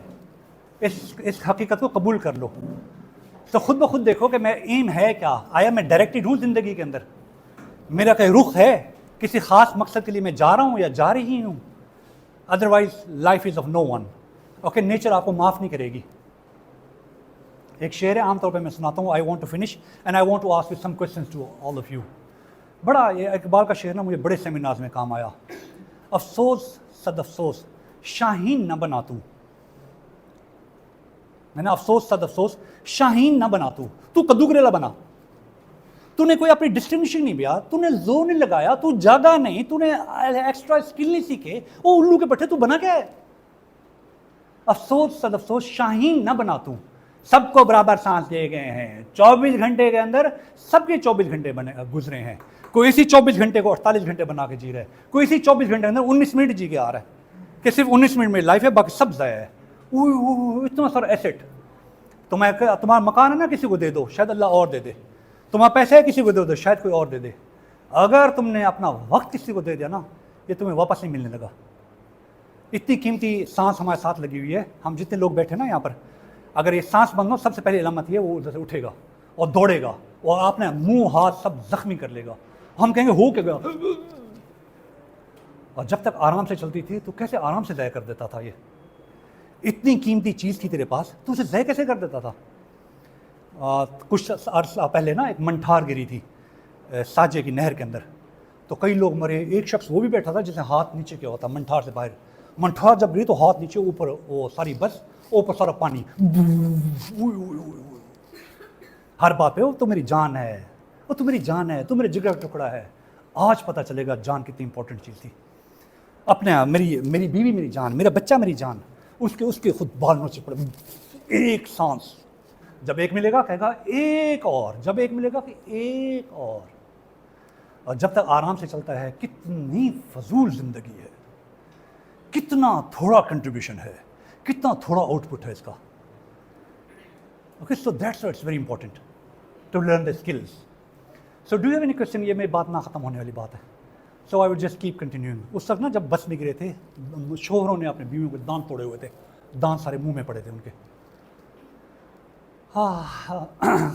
اس حقیقت کو قبول کر لو. تو خود بخود دیکھو کہ میں ایم ہے کیا, آیا میں ڈائریکٹڈ ہوں زندگی کے اندر, میرا کوئی رخ ہے, کسی خاص مقصد کے لیے میں جا رہا ہوں یا جا رہی ہوں. Otherwise life is of no one. Okay, nature آپ کو معاف نہیں کرے گی. ایک شعر ہے عام طور پہ میں سناتا ہوں. I want to finish and I want to ask you some questions to all of you. بڑا یہ اقبال کا شعر نا مجھے بڑے سیمینارز میں کام آیا. افسوس صد افسوس شاہین نہ بنا تو. میں نے افسوس صد افسوس شاہین نہ بنا تو کدو کریلا بنا. تو نے کوئی اپنی ڈسٹنگشن نہیں دیا, تو نے زور نہیں لگایا, تو جاگا نہیں, تو نے ایکسٹرا اسکل نہیں سیکھے, وہ الو کے پٹھے تو بنا کیا ہے؟ افسوس صد افسوس شاہین نہ بنا تو. سب کو برابر سانس دیے گئے ہیں, 24 گھنٹے کے اندر سب کے 24 گھنٹے گزرے ہیں. کوئی اسی 24 گھنٹے کو 48 گھنٹے بنا کے جی رہا ہے, کوئی اسی 24 گھنٹے کے اندر 19 منٹ جی کے آ رہا ہے کہ صرف 19 منٹ میں لائف ہے, باقی سب ضائع ہے. اتنا سارا ایسٹ. تمہارا مکان ہے نا, کسی کو دے دو, شاید اللہ اور دے دے. تمہارا پیسہ ہے, کسی کو دے دو, شاید کوئی اور دے دے. اگر تم نے اپنا وقت کسی کو دے دیا نا, یہ تمہیں واپس نہیں ملنے لگا. اتنی قیمتی سانس ہمارے ساتھ لگی ہوئی ہے. ہم جتنے لوگ بیٹھے نا یہاں پر, اگر یہ سانس بند ہو, سب سے پہلے علامت یہ وہ ادھر سے اٹھے گا اور دوڑے گا اور آپ نے منہ ہاتھ سب زخمی کر لے گا. ہم کہیں گے ہو کے گیا, اور جب تک آرام سے چلتی تھی تو کیسے آرام سے ضائع کر دیتا تھا. یہ اتنی قیمتی چیز تھی تیرے پاس, تو اسے ضائع کیسے کر دیتا تھا. کچھ عرصہ پہلے نا ایک منٹھار گری تھی ساجے کی نہر کے اندر, تو کئی لوگ مرے. ایک شخص وہ بھی بیٹھا تھا جسے ہاتھ نیچے کیا ہوتا منٹھار سے باہر. منٹھار جب گری تو ہاتھ نیچے, اوپر وہ ساری بس, اوپر سارا پانی. ہر بات پہ وہ تو میری جان ہے, وہ تو میری جان ہے, تو میرے جگر کا ٹکڑا ہے. آج پتہ چلے گا جان کتنی امپورٹنٹ چیز تھی. اپنے میری بیوی میری جان, میرا بچہ میری جان, اس کے خود بال نوچے پڑے. ایک سانس, جب ایک ملے گا کہے گا ایک اور, جب ایک ملے گا کہ ایک اور جب تک آرام سے چلتا ہے کتنی فضول زندگی ہے, کتنا تھوڑا کنٹریبیوشن ہے, کتنا تھوڑا آؤٹ پٹ ہے اس کا. Okay, so that's why it's very important to learn the skills. So do you have any question. یہ میری بات نہ ختم ہونے والی بات ہے. So I would just keep continuing. اس وقت نا جب بس میں گرے تھے, شوہروں نے اپنے بیویوں کے دانت توڑے ہوئے تھے, دانت سارے منہ میں پڑے تھے ان کے.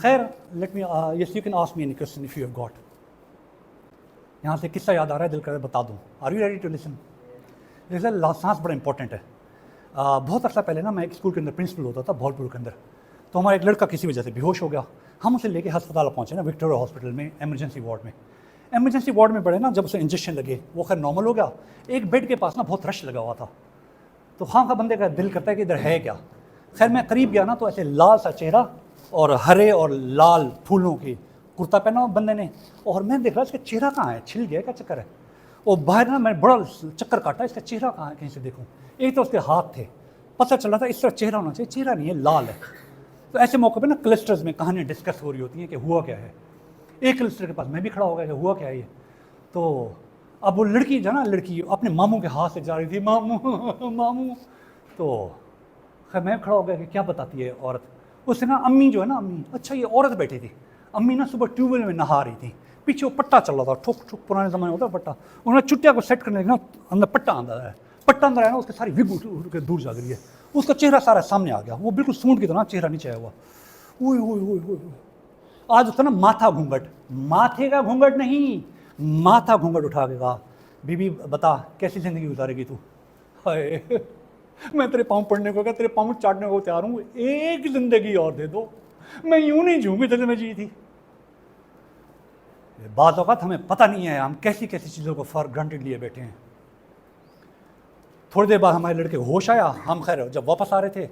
خیر, let me yes you can ask me any question if you have got. یہاں سے قصہ یاد آ رہا ہے, دل کر بتا دوں. Are you ready to listen? سانس بڑا امپورٹنٹ ہے. بہت عرصہ پہلے نا میں ایک اسکول کے اندر پرنسپل ہوتا تھا بھولپور کے اندر. تو ہمارا ایک لڑکا کسی وجہ سے بے ہوش ہو گیا. ہم اسے لے کے ہسپتال پہنچے نا, وکٹوریا ہاسپٹل میں, ایمرجنسی وارڈ میں. ایمرجنسی وارڈ میں پڑے نا, جب اسے انجیکشن لگے وہ خیر نارمل ہو گیا. ایک بیڈ کے پاس نا بہت رش لگا ہوا تھا, تو خواہ کا بندے کا دل کرتا ہے کہ ادھر ہے کیا. خیر میں قریب گیا نا, تو ایسے لال سا چہرہ اور ہرے اور لال پھولوں کی کرتا پہنا ہوا بندے نے. اور میں دیکھ رہا اس کا چہرہ کہاں ہے, چھل گیا کیا چکر ہے. اور باہر نا میں بڑا چکر کاٹا, اس کا چہرہ کہاں ہے, کہیں سے دیکھوں. ایک تو اس کے ہاتھ تھے, پتہ چل رہا تھا اس طرح چہرہ ہونا چاہیے, چہرہ نہیں ہے, لال ہے. تو ایسے موقع پہ نا کلسٹرز میں کہانیاں ڈسکس ہو رہی ہوتی ہیں کہ ہوا کیا ہے. ایک کلسٹر کے پاس میں بھی کھڑا ہو گیا کہ ہوا کیا ہے یہ. تو اب وہ لڑکی جو نا, لڑکی اپنے ماموں کے ہاتھ سے جا رہی تھی, ماموں ماموں. تو خیر میں کھڑا ہو گیا کہ کیا بتاتی ہے عورت. اس سے نا امی جو ہے نا, امی, اچھا یہ عورت بیٹھی تھی. امی نا صبح ٹیوب ویل میں نہا رہی تھی, پیچھے وہ پٹا چل رہا تھا, ٹھوک ٹھوک, پرانے زمانے ہوتا ہے پٹا. انہوں نے چٹیا کو سیٹ کرنے کے نا اندر پٹا اندر ہے, پٹا اندر آیا نا, اس کے ساری وگ اٹھ کے دور جا گئی ہے. اس کا چہرہ سارا سامنے آ گیا, وہ بالکل سونٹ کی طرح چہرہ نیچے آیا ہوا. اوئے اوئے اوئے اوئے. آج اس کا نا ماتھا گھونگھٹ, ماتھے کا گھونگھٹ نہیں, ماتھا گھونگھٹ اٹھا کے کہا, بی بی بتا کیسی زندگی گزارے گی تو. ہائے, میں تیرے پاؤں پڑنے کو, تیرے پاؤں چاٹنے کو تیار ہوں, ایک زندگی اور دے دو, میں یوں نہیں جیوں گی جیسے میں جی تھی. بعض اوقات ہمیں پتہ نہیں ہے ہم کیسی کیسی چیزوں کو فار گرانٹیڈ لیے بیٹھے ہیں. تھوڑی دیر بعد ہمارے لڑکے ہوش آیا. ہم خیر جب واپس آ رہے تھے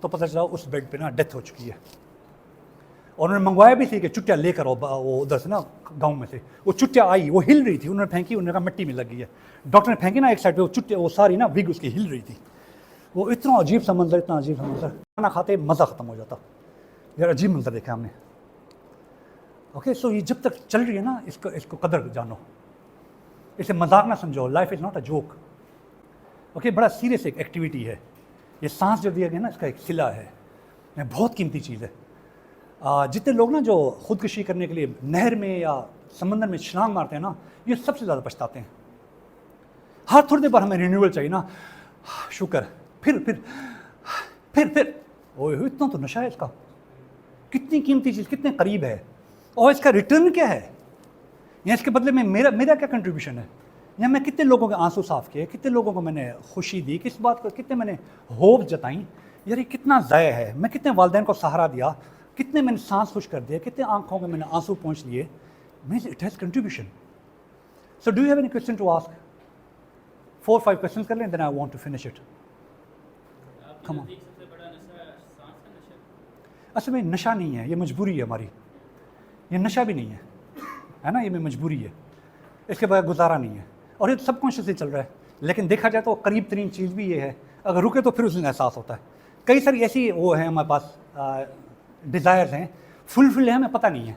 تو پتہ چلا اس بیڈ پہ نا ڈیتھ ہو چکی ہے. اور انہوں نے منگوایا بھی تھی کہ چٹیا لے کر وہ ادھر سے نا گاؤں میں سے. وہ چٹیا آئی, وہ ہل رہی تھی, انہوں نے پھینکی, انہوں نے کہا مٹی میں لگ گئی ہے. ڈاکٹر نے پھینکی نا ایک سائڈ پہ, وہ چٹیا وہ ساری نا وگ اس کی ہل رہی تھی. وہ اتنا عجیب سا منظر, اتنا عجیب سا منظر, کھانا کھاتے مزہ ختم ہو جاتا. یار عجیب منظر دیکھا ہم نے. اوکے, سو یہ جب تک چل رہی ہے نا, اس کو قدر جانو, اسے مذاق نہ سمجھو. Life is not a joke. Okay, بڑا سیریس ایک ایکٹیویٹی ہے. یہ سانس جو دیا گیا نا, اس کا ایک صلہ ہے, بہت قیمتی چیز ہے. جتنے لوگ نا جو خودکشی کرنے کے لیے نہر میں یا سمندر میں چھلانگ مارتے ہیں نا, یہ سب سے زیادہ پچھتاتے ہیں. ہر تھوڑی دیر بعد ہمیں رینیول چاہیے نا, شکر, پھر اتنا تو نشہ ہے اس کا. کتنی قیمتی چیز کتنے قریب ہے, اور اس کا ریٹرن کیا ہے, یا اس کے بدلے میں میرا کیا کنٹریبیوشن ہے. یا میں کتنے لوگوں کے آنسو صاف کیے, کتنے لوگوں کو میں نے خوشی دی, کس بات کو کتنے میں نے ہوپ جتائیں. یار یہ کتنا ضائع ہے. میں کتنے والدین کو سہارا دیا, کتنے میں نے سانس خوش کر دیا, کتنے آنکھوں میں نے آنسو پہنچ لیے. It has contribution. So do you have any question to ask? 4 or 5 questions kar lein, then I want to finish it. Come on. اصل میں نشہ نہیں ہے, یہ مجبوری ہے ہماری. یہ نشہ بھی نہیں ہے نا, یہ میں مجبوری ہے, اس کے بغیر گزارا نہیں ہے, اور یہ سب کانشیسلی چل رہا ہے. لیکن دیکھا جائے تو قریب ترین چیز بھی یہ ہے, اگر رکے تو پھر اس دن احساس ہوتا ہے. کئی ساری ایسی وہ ہیں ہمارے پاس ڈیزائرز ہیں, فل ہیں, ہمیں پتہ نہیں ہے.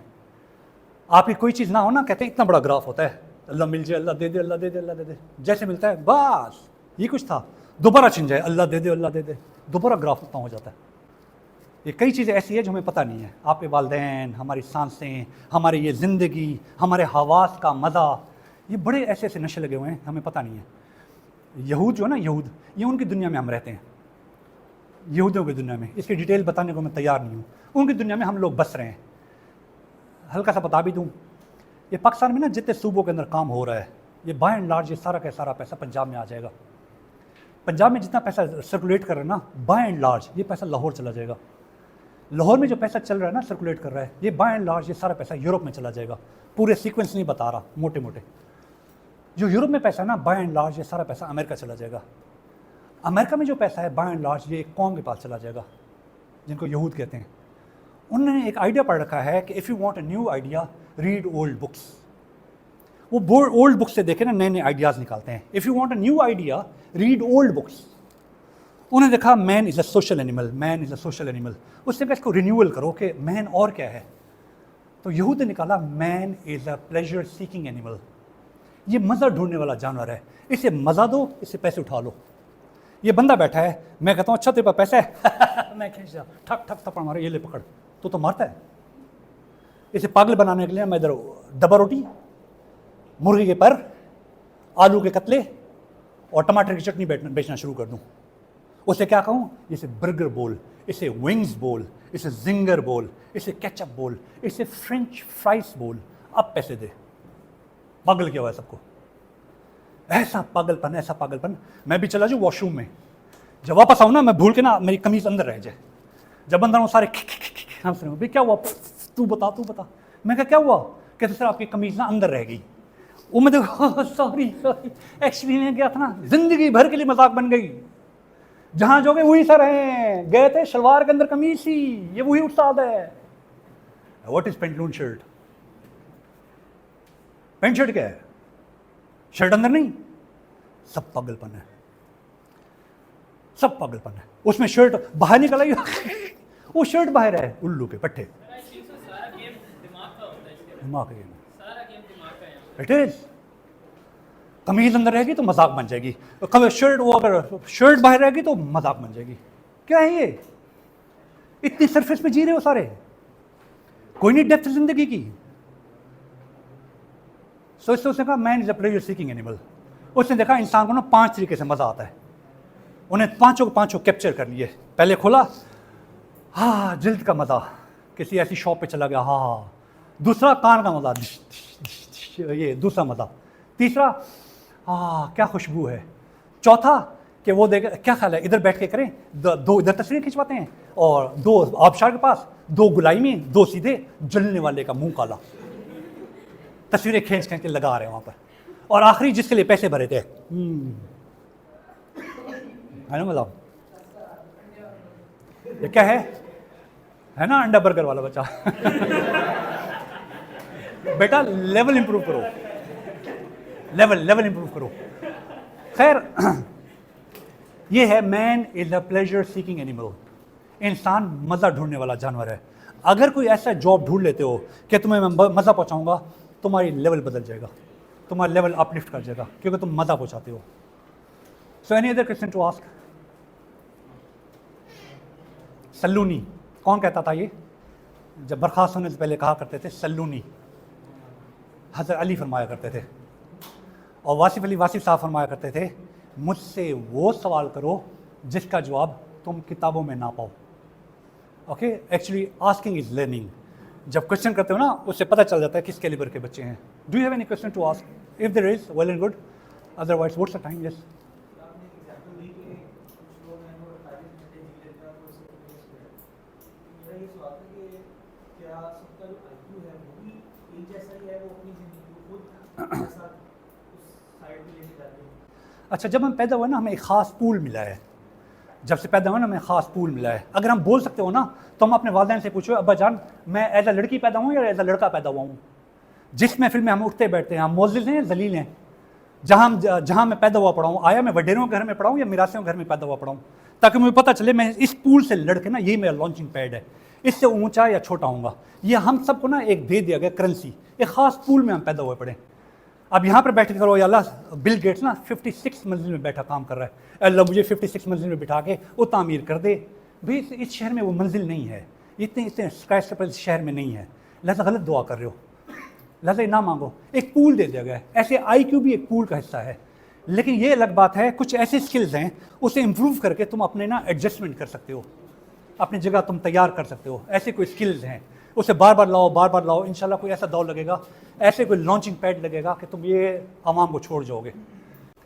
آپ کی کوئی چیز نہ ہو نا, کہتے ہیں اتنا بڑا گراف ہوتا ہے, اللہ مل جائے, اللہ دے دے, اللہ دے دے, اللہ دے دے, جیسے ملتا ہے بس یہ کچھ تھا, دوبارہ چھن جائے, اللہ دے دے, اللہ دے دے, دوبارہ گراف اتنا ہو جاتا ہے. یہ کئی چیزیں ایسی ہیں جو ہمیں پتہ نہیں ہے. آپ کے والدین, ہماری سانسیں, ہماری یہ زندگی, ہمارے حواس کا مزہ, یہ بڑے ایسے ایسے نشے لگے ہوئے ہیں, ہمیں پتہ نہیں ہے. یہود جو ہے نا, یہود, یہ ان کی دنیا میں ہم رہتے ہیں, یہودیوں کی دنیا میں. اس کی ڈیٹیل بتانے کو میں تیار نہیں ہوں. ان کی دنیا میں ہم لوگ بس رہے ہیں. ہلکا سا بتا بھی دوں, یہ پاکستان میں نا جتنے صوبوں کے اندر کام ہو رہا ہے, یہ بائی اینڈ لارج یہ سارا کا سارا پیسہ پنجاب میں آ جائے گا. پنجاب میں جتنا پیسہ سرکولیٹ کر رہا ہے نا, بائی اینڈ لارج یہ پیسہ لاہور چلا جائے گا. لاہور میں جو پیسہ چل رہا ہے نا, سرکولیٹ کر رہا ہے, یہ بائی اینڈ لارج یہ سارا پیسہ یورپ میں چلا جائے گا. پورے سیکوینس نہیں بتا رہا, موٹے موٹے. جو یورپ میں پیسہ ہے نا, بائی اینڈ لارج یہ سارا پیسہ امریکہ چلا جائے گا. امریکہ میں جو پیسہ ہے بائی اینڈ لارج یہ ایک قوم کے پاس چلا جائے گا, جن کو یہود کہتے ہیں. انہوں نے ایک آئیڈیا پڑھ رکھا ہے کہ if you want a new idea, read old books. وہ اولڈ بکس سے دیکھیں نا, نئے نئے آئیڈیاز نکالتے ہیں. If you want a new idea, read old books. انہوں نے دیکھا man is a social animal, man is a social animal. اس نے کہا اس کو رینیول کرو کہ مین اور کیا ہے. تو یہود نے نکالا مین is a pleasure seeking animal. یہ مزہ ڈھونڈنے والا جانور ہے, اسے مزہ دو, اس سے پیسے اٹھا لو. یہ بندہ بیٹھا ہے, میں کہتا ہوں اچھا تیرے پاس پیسہ ہے, میں کھینچ جا, ٹھک ٹھک تھپڑ مارے, یہ لے پکڑ, تو مارتا ہے. اسے پاگل بنانے کے لیے میں ادھر ڈبا روٹی, مرغی کے پر, آلو کے قتلے اور ٹماٹر کی چٹنی بیچنا شروع کر دوں. اسے کیا کہوں, اسے برگر بول, اسے ونگز بول, اسے زنگر بول, اسے کیچپ بول, اسے فرینچ فرائز بول, اب پیسے دے. پاگل کیا ہوا ہے سب کو, ایسا پاگل پن, ایسا پاگل پن. میں بھی چلا جاؤں واش روم میں, جب واپس آؤں نا میں بھول کے نا میری قمیض اندر رہ جائے. جب اندر ہوں سارے ہنس رہے ہوں, بھائی کیا ہوا, تو بتا. میں کہا کیا ہوا, کہتے سر آپ کی قمیض نا اندر رہ گئی. وہ میں دیکھو سوری ایکچولی میں گیا تھا نا, زندگی بھر کے لیے مذاق بن گئی. جہاں جو گئے وہی سر ہیں, گئے تھے شلوار کے اندر قمیض تھی, یہ وہی استاد ہے. What is pantaloon shirt, pant shirt کیا ہے, شرٹ اندر نہیں. سب پاگل پن ہے, سب پاگل پن ہے. اس میں شرٹ باہر نکل آئی, وہ شرٹ باہر ہے, الو کے پٹھے. دماغ ہے اٹ از. قمیض اندر رہے گی تو مذاق بن جائے گی, شرٹ وہ اگر شرٹ باہر رہے گی تو مذاق بن جائے گی. کیا ہے یہ, اتنی سرفیس میں جی رہے ہو سارے, کوئی نہیں ڈیپتھ زندگی کی. سو اس سے اس نے کہا مین is a pleasure seeking animal. اس نے دیکھا انسان کو نا 5 طریقے سے مزہ آتا ہے. انہیں پانچوں کیپچر کر لیے. پہلے کھولا, ہاں جلد کا مزہ, کسی ایسی شاپ پہ چلا گیا, ہاں. دوسرا کان کا مزہ, یہ دوسرا مزہ. تیسرا کیا خوشبو ہے. چوتھا کہ وہ دیکھ کیا خیال ہے, ادھر بیٹھ کے کریں, 2 ادھر تصویریں کھنچواتے ہیں, اور 2 آبشار کے پاس, 2 گلائی میں, 2 سیدھے, جلنے والے کا منہ کالا, تصویریں کھینچ کے لگا رہے ہیں وہاں پر. اور آخری جس کے لیے پیسے بھرے تھے, ہے نا مطلب یہ کیا ہے نا انڈا برگر والا بچہ. بیٹا لیول امپروو کرو, لیول امپروو کرو. خیر یہ ہے مین is a pleasure seeking animal. انسان مزہ ڈھونڈنے والا جانور ہے. اگر کوئی ایسا جاب ڈھونڈ لیتے ہو کہ تمہیں میں مزہ پہنچاؤں گا, تمہاری لیول بدل جائے گا, تمہارا لیول اپ لفٹ کر جائے گا, کیونکہ تم مزہ پہنچاتے ہو. So any other question to ask. Saloni کون کہتا تھا یہ, جب برخاست ہونے سے پہلے کہا کرتے تھے سلونی. حضرت علی فرمایا کرتے تھے, اور واصف صاحب فرمایا کرتے تھے, مجھ سے وہ سوال کرو جس کا جواب تم کتابوں میں نہ پاؤ. Okay, actually asking is learning. جب کوشچن کرتے ہو نا, اس سے پتہ چل جاتا ہے کس کیلیبر کے بچے ہیں. Do you have any question to ask? If there is, well and good, otherwise what's the time. Yes. اچھا جب ہم پیدا ہوئے نا ہمیں ایک خاص پول ملا ہے، جب سے پیدا ہوئے نا ہمیں خاص پول ملا ہے. اگر ہم بول سکتے ہو نا تو ہم اپنے والدین سے پوچھو ابا جان میں ایز اے لڑکی پیدا ہوں یا ایز اے لڑکا پیدا ہوا ہوں. جس محفل میں ہم اٹھتے بیٹھتے ہیں ہم معزز ہیں ذلیل ہیں. جہاں میں پیدا ہوا پڑا ہوں آیا میں وڈیروں کے گھر میں پڑا ہوں یا میراثیوں کے گھر میں پیدا ہوا پڑا ہوں، تاکہ مجھے پتہ چلے میں اس پول سے لڑ کے نا یہی میرا لانچنگ پیڈ ہے، اس سے اونچا یا چھوٹا ہوں گا. یہ ہم سب کو نا ایک دے دیا گیا کرنسی، ایک خاص پول میں ہم پیدا ہوئے پڑے. اب یہاں پر بیٹھ کے کرو یا اللہ بل گیٹس نا 56 منزل میں بیٹھا کام کر رہا ہے، اللہ مجھے 56 منزل میں بٹھا کے وہ تعمیر کر دے. بھائی اس شہر میں وہ منزل نہیں ہے، اتنے اسکائی اسکریپر شہر میں نہیں ہے، لہٰذا غلط دعا کر رہے ہو، لہٰذا نہ مانگو. ایک پول دے دیا گیا ہے. ایسے آئی کیو بھی ایک پول کا حصہ ہے. لیکن یہ الگ بات ہے کچھ ایسے سکلز ہیں اسے امپروو کر کے تم اپنے نا ایڈجسٹمنٹ کر سکتے ہو، اپنی جگہ تم تیار کر سکتے ہو. ایسے کوئی سکلز ہیں اسے بار بار لاؤ، انشاءاللہ کوئی ایسا دور لگے گا، ایسے کوئی لانچنگ پیڈ لگے گا کہ تم یہ عوام کو چھوڑ جاؤ گے.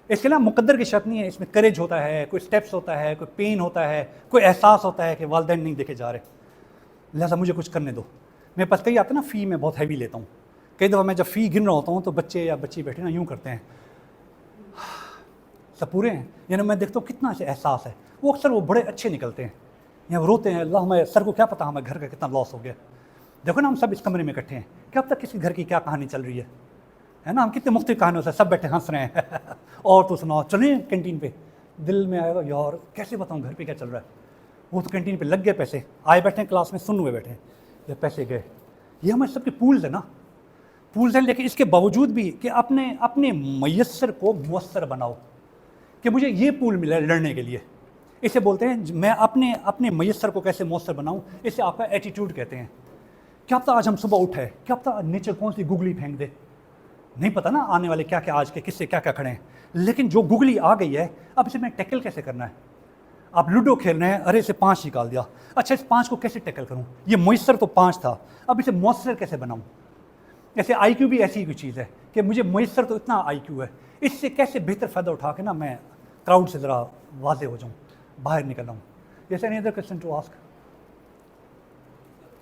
اس کے نا مقدر کی شرط نہیں ہے، اس میں کریج ہوتا ہے، کوئی سٹیپس ہوتا ہے، کوئی پین ہوتا ہے، کوئی احساس ہوتا ہے کہ والدین نہیں دیکھے جا رہے، لہٰذا مجھے کچھ کرنے دو. میرے پاس کئی آتے ہیں نا فی میں بہت ہیوی لیتا ہوں، کئی دفعہ میں جب فی گن رہا ہوتا ہوں تو بچے یا بچی بیٹھے نا یوں کرتے ہیں سب پورے ہیں، یعنی میں دیکھتا ہوں کتنا اسے احساس ہے. وہ اکثر وہ بڑے اچھے نکلتے ہیں یا وہ روتے ہیں اللہ ہمیں سر کو کیا پتا ہمیں گھر کا کتنا لاس ہو گیا. دیکھو نا ہم سب اس کمرے میں اکٹھے ہیں، کیا پتہ کسی گھر کی کیا کہانی چل رہی ہے نا. ہم کتنے مختلف کہانیوں سے سب بیٹھے ہنس رہے ہیں اور تو سناؤ چلیں کینٹین پہ. دل میں آئے گا یار کیسے بتاؤں گھر پہ کیا چل رہا ہے. وہ تو کینٹین پہ لگ گئے پیسے، آئے بیٹھے ہیں کلاس میں سن ہوئے بیٹھے ہیں، یہ پیسے گئے. یہ ہمارے سب کے پولز ہیں نا، پولز ہیں. لیکن اس کے باوجود بھی کہ اپنے میسر کو مؤثر بناؤ کہ مجھے یہ پول ملا ہے لڑنے کے لیے. اسے بولتے ہیں میں اپنے میسر کو کیسے مؤثر بناؤں، اسے آپ کا ایٹیٹیوڈ کہتے ہیں. کیا پتہ آج ہم صبح اٹھے، کیا پتہ نیچر کون سی گگلی پھینک دے، نہیں پتہ نا آنے والے کیا کیا آج کے کس سے کیا کیا کھڑے ہیں. لیکن جو گگلی آ گئی ہے اب اسے میں ٹیکل کیسے کرنا ہے. آپ لوڈو کھیل رہے ہیں، ارے اسے 5 نکال دیا، اچھا اس 5 کو کیسے ٹیکل کروں. یہ میسر تو 5 تھا، اب اسے مؤثر کیسے بناؤں. ایسے آئی کیو بھی ایسی کوئی چیز ہے کہ مجھے میسر تو اتنا آئی کیو ہے، اس سے کیسے بہتر فائدہ اٹھا کے نا میں کراؤڈ سے ذرا واضح ہو جاؤں، باہر نکل رہا ہوں. جیسے any other question to ask.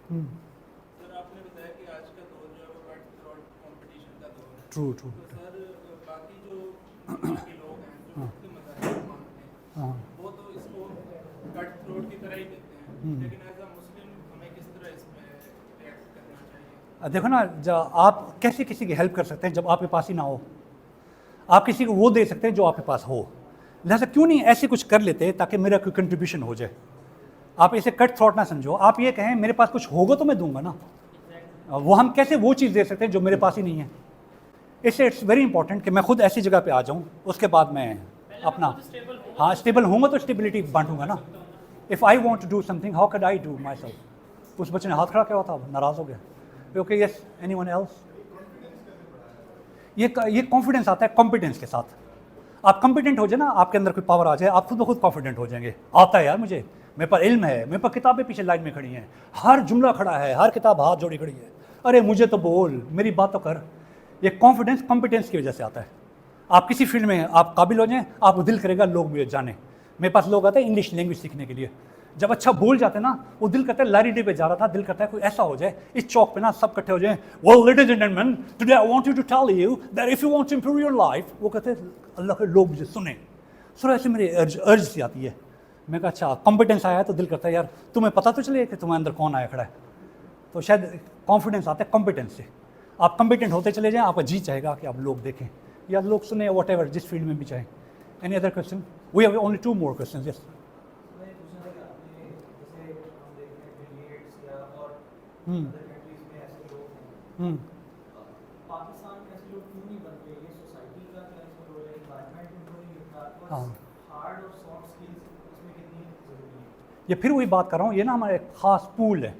سر آپ نے بتایا کہ آج کا دور جو ہے وہ کٹ تھروٹ کمپٹیشن کا دور ہے. True. تو سر باقی جو دنیا کے لوگ ہیں جو مختلف مذاہب مانتے ہیں وہ تو اس کو کٹ تھروٹ کی طرح ہی دیتے ہیں، لیکن ایز اے مسلم ہمیں کس طرح اس میں ریئیکٹ کرنا چاہیے. دیکھو نا آپ کیسے کسی کی ہیلپ کر سکتے ہیں جب آپ کے پاس ہی نہ ہو. آپ کسی کو وہ دے سکتے ہیں جو آپ کے پاس ہو، لہٰذا کیوں نہیں ایسے کچھ کر لیتے تاکہ میرا کوئی کنٹریبیوشن ہو جائے. آپ اسے کٹ تھروٹ نہ سمجھو، آپ یہ کہیں میرے پاس کچھ ہوگا تو میں دوں گا نا. وہ ہم کیسے وہ چیز دے سکتے ہیں جو میرے پاس ہی نہیں ہے. اس سے اٹس ویری امپورٹنٹ کہ میں خود ایسی جگہ پہ آ جاؤں، اس کے بعد میں اپنا اسٹیبل ہوں گا تو اسٹیبلٹی بانٹوں گا نا. If I want to do something how could I do myself. اس بچے نے ہاتھ کھڑا کیا ہوا تھا، ناراض ہو گیا. Okay yes anyone else. یہ کانفیڈنس آتا ہے کمپیٹنس کے ساتھ. آپ کمپیٹنٹ ہو جائے نا، آپ کے اندر کوئی پاور آ جائے، آپ خود بخود کانفیڈنٹ ہو جائیں گے. آتا ہے یار مجھے، میرے پاس علم ہے، میرے پاس کتابیں پیچھے لائن میں کھڑی ہیں، ہر جملہ کھڑا ہے، ہر کتاب ہاتھ جوڑی کھڑی ہے، ارے مجھے تو بول، میری بات تو کر. یہ کانفیڈنس کمپیٹنس کی وجہ سے آتا ہے. آپ کسی فیلڈ میں آپ قابل ہو جائیں، آپ کو دل کرے گا لوگ مجھے جانیں. میرے پاس لوگ آتے ہیں انگلش لینگویج سیکھنے کے لیے، جب اچھا بول جاتے ہیں نا وہ دل کرتا ہے لاری ڈے پہ جا رہا تھا، دل کرتا ہے کوئی ایسا ہو جائے اس چوک پہ نا سب کٹھے ہو جائیں. well ladies and gentlemen today I want you to tell you that if you want to improve your life. وہ کہتے ہیں اللہ کے لوگ مجھے سنیں. سر ایسے میری ارج سی آتی ہے. میں کہا اچھا کمپیٹنس آیا ہے تو دل کرتا ہے یار تمہیں پتہ تو چلے کہ تمہارے اندر کون آیا کھڑا ہے. تو شاید کانفیڈنس آتا ہے کمپیٹنس سے. آپ کمپیٹنٹ ہوتے چلے جائیں، آپ کا جی چاہے گا کہ آپ لوگ دیکھیں یا لوگ سنیں، واٹ ایور جس فیلڈ میں بھی چاہیں. Any other question? We have only 2 more questions. Yes. یہ پھر وہی بات کر رہا ہوں، یہ نا ہمارا ایک خاص پول ہے.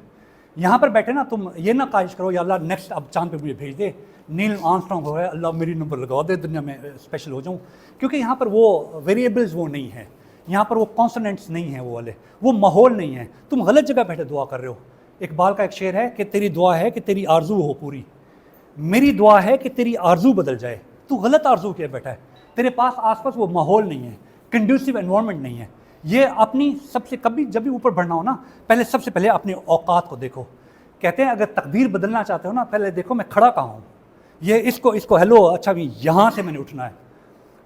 یہاں پر بیٹھے نا تم یہ نہ خواہش کرو یا اللہ نیکسٹ اب چاند پہ مجھے بھیج دے، نیل آرمسٹرانگ ہو رہا ہے، اللہ میری نمبر لگا دے دنیا میں اسپیشل ہو جاؤں. کیونکہ یہاں پر وہ ویریبلز وہ نہیں ہیں، یہاں پر وہ کانسوننٹس نہیں ہیں، وہ والے وہ ماحول نہیں ہے. تم غلط جگہ بیٹھے دعا کر رہے ہو. اقبال کا ایک شعر ہے کہ تیری دعا ہے کہ تیری آرزو ہو پوری، میری دعا ہے کہ تیری آرزو بدل جائے. تو غلط آرزو کیے بیٹھا ہے، تیرے پاس آس پاس وہ ماحول نہیں ہے، کنڈیوسیو انوائرمنٹ نہیں ہے. یہ اپنی سب سے کبھی جب بھی اوپر بڑھنا ہو نا، پہلے سب سے پہلے اپنے اوقات کو دیکھو. کہتے ہیں اگر تقدیر بدلنا چاہتے ہو نا، پہلے دیکھو میں کھڑا کہاں ہوں. یہ اس کو ہیلو اچھا بھی یہاں سے میں نے اٹھنا ہے.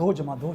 2 + 2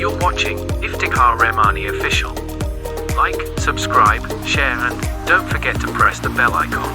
You're watching Iftikhar Rahmani Official. Like, subscribe, share and don't forget to press the bell icon.